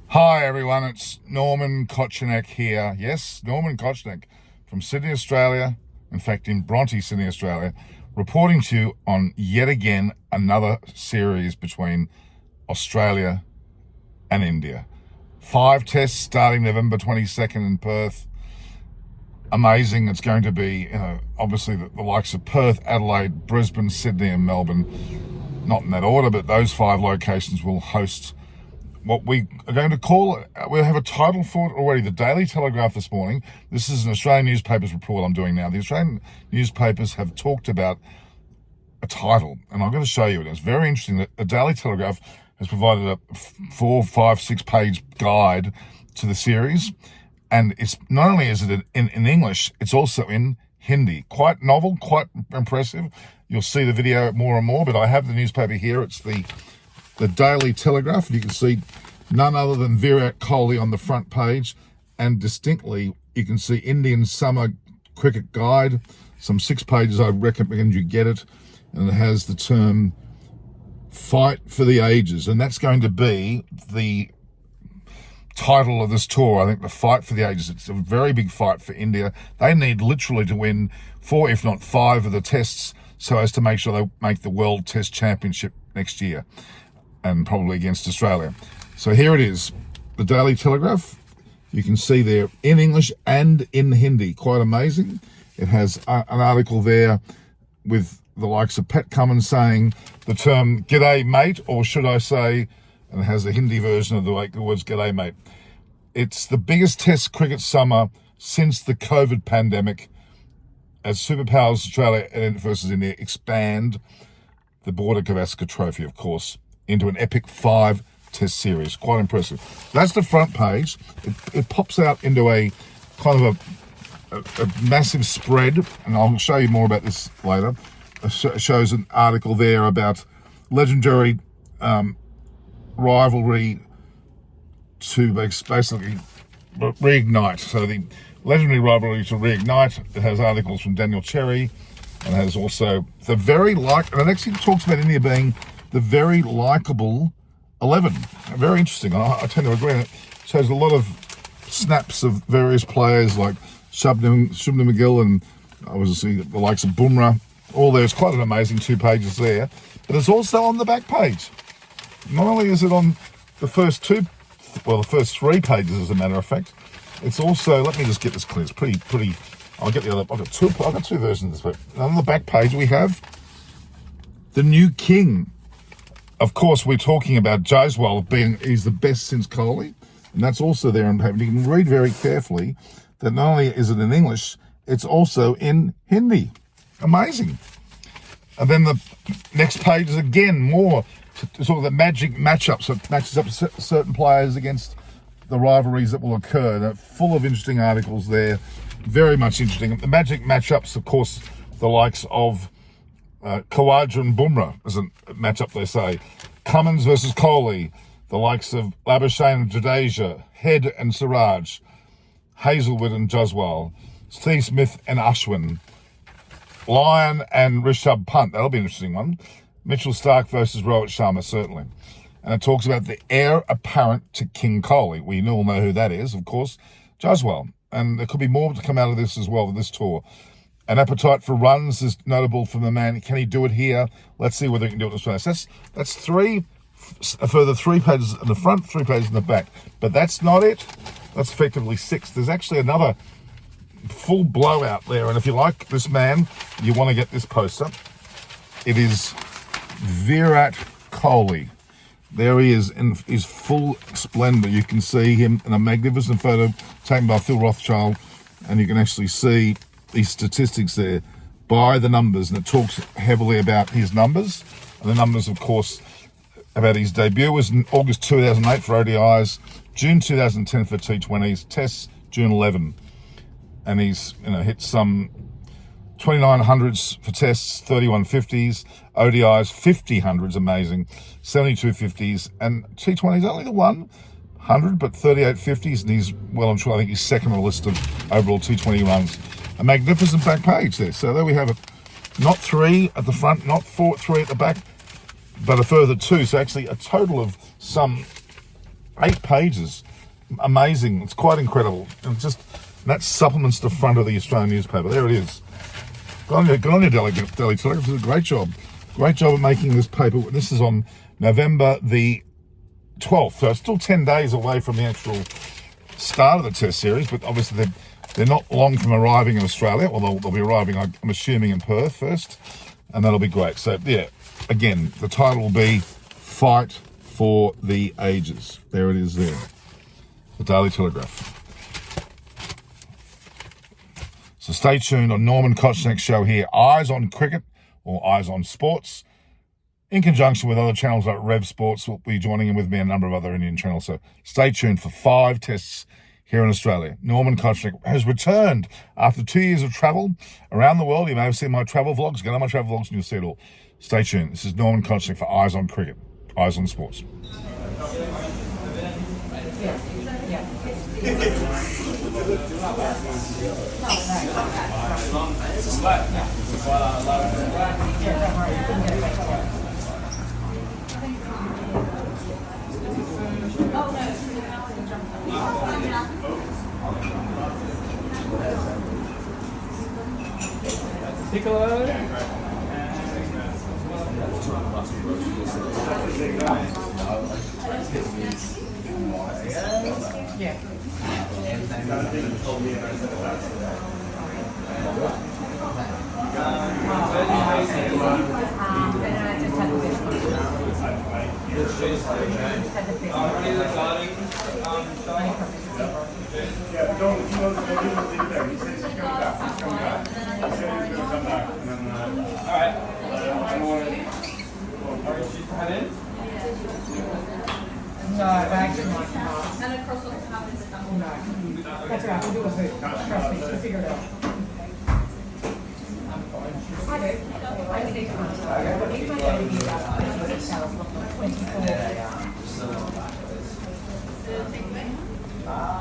Hi everyone, it's Norman Kochenek here. Yes, Norman Kochenek from Sydney, Australia. In fact, in Bronte, Sydney, Australia, reporting to you on yet again another series between Australia and India. 5 tests starting November 22nd in Perth. Amazing. It's going to be, obviously the likes of Perth, Adelaide, Brisbane, Sydney and Melbourne. Not in that order, but those 5 locations will host what we are going to call, we have a title for it already, the Daily Telegraph this morning. This is an Australian newspaper's report I'm doing now. The Australian newspapers have talked about a title, and I'm going to show you it. It's very interesting that the Daily Telegraph has provided a 4, 5, 6 page guide to the series. And it's not only is it in English, it's also in Hindi. Quite novel, quite impressive. You'll see the video more and more, but I have the newspaper here. It's the Daily Telegraph. You can see none other than Virat Kohli on the front page, and distinctly you can see Indian Summer Cricket Guide, some 6 pages. I recommend you get it, and it has the term Fight for the Ages, and that's going to be the title of this tour. I think the Fight for the Ages. It's a very big fight for India. They need literally to win 4, if not 5 of the tests so as to make sure they make the World Test Championship next year, and probably against Australia. So here it is, the Daily Telegraph. You can see there in English and in Hindi. Quite amazing. It has an article there with the likes of Pat Cummins saying the term "G'day mate," or should I say, and it has a Hindi version of the words "G'day mate." It's the biggest Test cricket summer since the COVID pandemic, as superpowers Australia versus India expand the border Gavaskar Trophy, of course, into an epic 5 test series. Quite impressive. That's the front page. It pops out into a kind of a massive spread, and I'll show you more about this later. It shows an article there about legendary rivalry to basically reignite. So the legendary rivalry to reignite. It has articles from Daniel Cherry, and it has also the very and it actually talks about India being the very likeable 11. Very interesting. I tend to agree. It shows a lot of snaps of various players like Shubman McGill and obviously the likes of Bumrah. All there's quite an amazing 2 pages there. But it's also on the back page. Not only is it on the first 3 pages, as a matter of fact, it's also, let me just get this clear. It's pretty. I've got 2 versions of this book. On the back page we have the new king. Of course, we're talking about Jaiswal he's the best since Kohli, and that's also there on paper. You can read very carefully that not only is it in English, it's also in Hindi. Amazing. And then the next page is again more sort of the magic matchup, so it matches up certain players against the rivalries that will occur. They're full of interesting articles there, very much interesting. The magic matchups, of course, the likes of Khawaja and Bumrah as a matchup, they say. Cummins versus Kohli, the likes of Labuschagne and Jadeja, Head and Siraj, Hazelwood and Jaiswal, Steve Smith and Ashwin, Lyon and Rishabh Pant. That'll be an interesting one. Mitchell Starc versus Rohit Sharma, certainly. And it talks about the heir apparent to King Kohli. We all know who that is, of course, Jaiswal. And there could be more to come out of this as well with this tour. An appetite for runs is notable from the man. Can he do it here? Let's see whether he can do it in Australia. So that's 3, a further 3 pages in the front, 3 pages in the back. But that's not it. That's effectively 6. There's actually another full blowout there. And if you like this man, you want to get this poster. It is Virat Kohli. There he is in his full splendor. You can see him in a magnificent photo taken by Phil Rothschild, and you can actually see these statistics there by the numbers, and it talks heavily about his numbers. And the numbers, of course, about his debut was in August 2008 for ODIs, June 2010 for T20s, Tests June 11. And he's hit some 29 hundreds for Tests, 31 50s, ODIs, 50 hundreds, amazing, 72 50s, and T20s only the one 100, but 38.50s, and he's well and truly, I think he's second on the list of overall T20 runs. A magnificent back page there. So there we have it. Not 3 at the front, not 3 at the back, but a further 2. So actually a total of some 8 pages. Amazing. It's quite incredible. And just that supplements the front of the Australian newspaper. There it is. Good on you, Daily Telegraph. Did a great job. Great job of making this paper. This is on November the 12th. So it's still 10 days away from the actual start of the test series, but obviously they're not long from arriving in Australia. Well, they'll be arriving, I'm assuming, in Perth first, and that'll be great. So, yeah, again, the title will be Fight for the Ages. There it is there. The Daily Telegraph. So stay tuned on Norman Kochnick's show here, Eyes on Cricket, or Eyes on Sports, in conjunction with other channels like Rev Sports. Will be joining in with me and a number of other Indian channels. So stay tuned for 5 tests here in Australia. Norman Kochnick has returned after 2 years of travel around the world. You may have seen my travel vlogs. Get on my travel vlogs and you'll see it all. Stay tuned. This is Norman Kochnick for Eyes on Cricket, Eyes on Sports. Piccolo. Yeah. No, actually not. And across all the top and stuff. No. That's right, we'll do a bit. Trust me, we'll figure it out. I do. I just need to understand. He's my baby about 24.